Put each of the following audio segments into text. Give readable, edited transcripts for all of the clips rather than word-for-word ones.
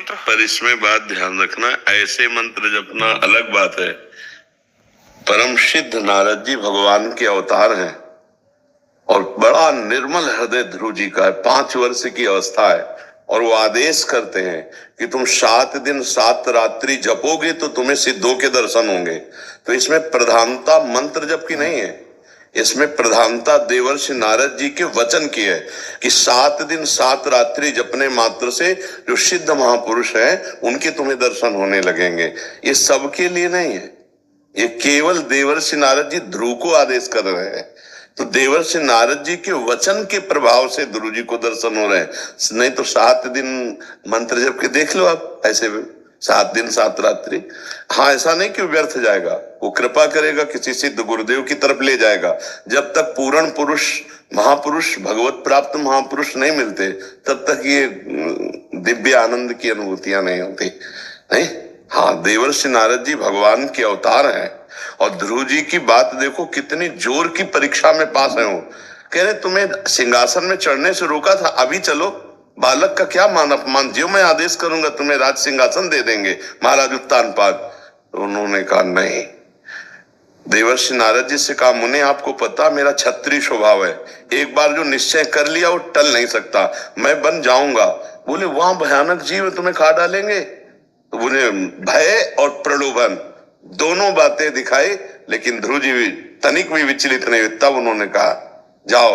मंत्र? पर इसमें बात ध्यान रखना, ऐसे मंत्र जपना अलग बात है। परम सिद्ध नारद जी भगवान के अवतार हैं और बड़ा निर्मल हृदय ध्रुव जी का है। 5 वर्ष की अवस्था है और वो आदेश करते हैं कि तुम 7 दिन 7 रात्रि जपोगे तो तुम्हें सिद्धों के दर्शन होंगे। तो इसमें प्रधानता मंत्र जप की नहीं है, इसमें प्रधानता देवर्षि नारद जी के वचन की है कि 7 दिन 7 रात्रि जपने मात्र से जो सिद्ध महापुरुष हैं उनके तुम्हें दर्शन होने लगेंगे। ये सबके लिए नहीं है, ये केवल देवर्षि नारद जी ध्रुव को आदेश कर रहे हैं। तो देवर्षि नारद जी के वचन के प्रभाव से ध्रुव जी को दर्शन हो रहे हैं। नहीं तो 7 दिन मंत्र जप के देख लो आप, ऐसे 7 दिन 7 रात्रि। हाँ, ऐसा नहीं कि व्यर्थ जाएगा, वो कृपा करेगा, किसी सिद्ध गुरुदेव की तरफ ले जाएगा। जब तक पूर्ण पुरुष महापुरुष भगवत प्राप्त महापुरुष नहीं मिलते तब तक ये दिव्य आनंद की अनुभूतियां नहीं होती। नहीं, हाँ, देवर्षि नारद जी भगवान के अवतार हैं और ध्रुव जी की बात देखो, कितनी जोर की परीक्षा में पास है वो। कह रहे तुम्हें सिंहासन में चढ़ने से रोका था, अभी चलो, बालक का क्या मान अपमान, जो मैं आदेश करूंगा तुम्हें राज सिंहासन दे देंगे महाराज उत्तानपाद। तो उन्होंने कहा नहीं। देवर्षि नारद जी से कहा, मुने आपको पता मेरा क्षत्रिय स्वभाव है, एक बार जो निश्चय कर लिया वो टल नहीं सकता, मैं बन जाऊंगा। बोले वहां भयानक जीव तुम्हें खा डालेंगे। तो बोले भय और प्रलोभन दोनों बातें दिखाई, लेकिन ध्रुव जी तनिक भी विचलित नहीं हुए। तब उन्होंने कहा जाओ,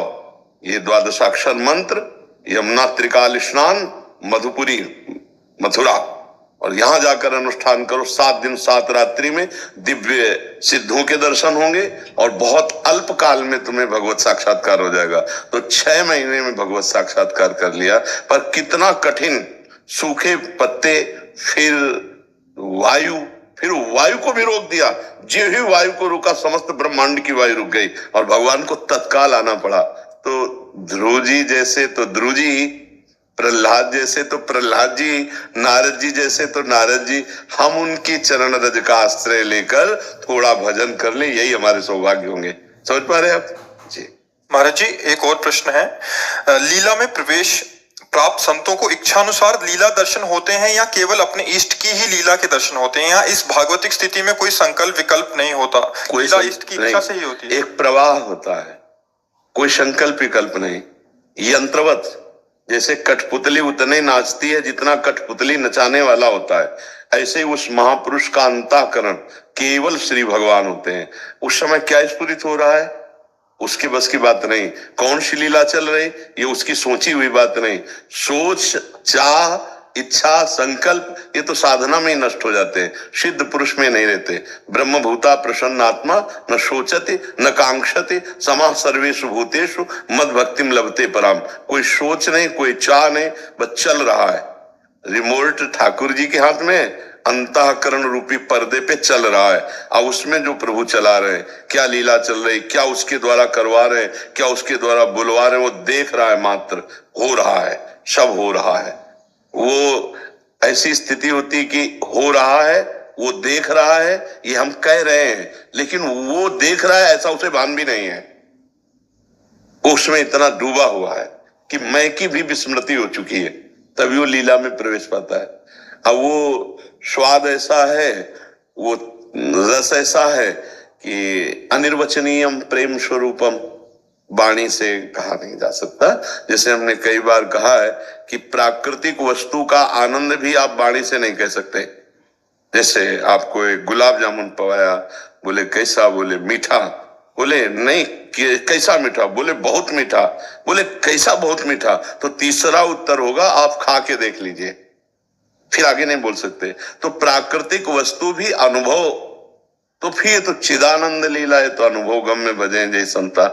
ये द्वादशाक्षर मंत्र, यमुना त्रिकाल स्नान, मधुपुरी मथुरा, और यहां जाकर अनुष्ठान करो। 7 दिन 7 रात्रि में दिव्य सिद्धों के दर्शन होंगे और बहुत अल्प काल में तुम्हें भगवत साक्षात्कार हो जाएगा। तो 6 महीने में भगवत साक्षात्कार कर लिया। पर कितना कठिन, सूखे पत्ते, फिर वायु को भी रोक दिया। जो ही वायु को रोका समस्त ब्रह्मांड की वायु रुक गई और भगवान को तत्काल आना पड़ा। तो ध्रुव जी जैसे तो ध्रुव जी, प्रहलाद जैसे तो प्रहलाद जी, नारद जी जैसे तो नारद जी, हम उनकी चरण रज का आश्रय लेकर थोड़ा भजन कर ले, यही हमारे सौभाग्य होंगे। समझ पा रहे आप जी? महाराज जी, एक और प्रश्न है, लीला में प्रवेश प्राप्त संतों को इच्छानुसार लीला दर्शन होते हैं या केवल अपने इष्ट की ही लीला के दर्शन होते हैं, या इस भागवतिक स्थिति में कोई संकल्प विकल्प नहीं होता, कोई लीला इष्ट की इच्छा से ही होती है? एक प्रवाह होता है, कोई संकल्प विकल्प नहीं। यंत्रवत, जैसे कठपुतली उतने नाचती है जितना कठपुतली नचाने वाला होता है, ऐसे उस महापुरुष का अंतःकरण केवल श्री भगवान होते हैं। उस समय क्या स्फुरित हो रहा है उसके बस की बात नहीं, कौन सी लीला चल रही ये उसकी सोची हुई बात नहीं। सोच, चाह, इच्छा, संकल्प ये तो साधना में ही नष्ट हो जाते हैं, सिद्ध पुरुष में नहीं रहते। ब्रह्मभूता प्रसन्न आत्मा न सोचते न कांक्षते समा सर्वेषु भूतेषु मद भक्तिम लभते पराम। कोई सोच नहीं, कोई चाह नहीं, बस चल रहा है। रिमोट ठाकुर जी के हाथ में, अंतःकरण रूपी पर्दे पे चल रहा है। अब उसमें जो प्रभु चला रहे हैं, क्या लीला चल रही, क्या उसके द्वारा करवा रहे हैं, क्या उसके द्वारा बुलवा रहे हैं, वो देख रहा है मात्र। हो रहा है, सब हो रहा है। वो ऐसी स्थिति होती कि हो रहा है, वो देख रहा है, ये हम कह रहे हैं, लेकिन वो देख रहा है ऐसा उसे भान भी नहीं है। उसमें इतना डूबा हुआ है कि मैं की भी विस्मृति हो चुकी है, तभी वो लीला में प्रवेश पाता है। अब वो स्वाद ऐसा है, वो रस ऐसा है कि अनिर्वचनीयम प्रेम स्वरूपम, वाणी से कहा नहीं जा सकता। जैसे हमने कई बार कहा है कि प्राकृतिक वस्तु का आनंद भी आप वाणी से नहीं कह सकते। जैसे आपको एक गुलाब जामुन पवाया, बोले कैसा, बोले मीठा, बोले नहीं कैसा मीठा, बोले बहुत मीठा, बोले कैसा बहुत मीठा, तो तीसरा उत्तर होगा आप खा के देख लीजिए, फिर आगे नहीं बोल सकते। तो प्राकृतिक वस्तु भी अनुभव, तो फिर तो चिदानंद लीला है, तो अनुभव गम में भजे जय संता,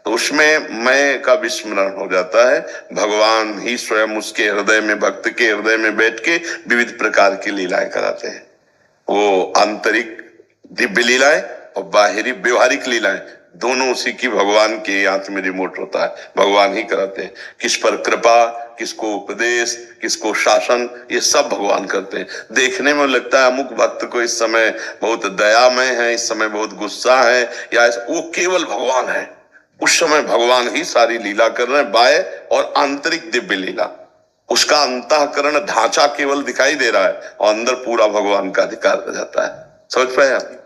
तो उसमें मैं का विस्मरण हो जाता है। भगवान ही स्वयं उसके हृदय में, भक्त के हृदय में बैठ के विविध प्रकार की लीलाएं कराते हैं। वो आंतरिक दिव्य लीलाएं और बाहरी व्यवहारिक लीलाएं दोनों उसी की, भगवान के हाथ में रिमोट होता है, भगवान ही कराते हैं। किस पर कृपा, किसको उपदेश, किसको शासन, ये सब भगवान करते हैं। देखने में लगता है अमुक भक्त को इस समय बहुत दयामय है, इस समय बहुत गुस्सा है, या वो केवल भगवान है। उस समय भगवान ही सारी लीला कर रहे हैं, बाह्य और आंतरिक दिव्य लीला। उसका अंतःकरण ढांचा केवल दिखाई दे रहा है और अंदर पूरा भगवान का अधिकार रह जाता है। समझ पाए आप?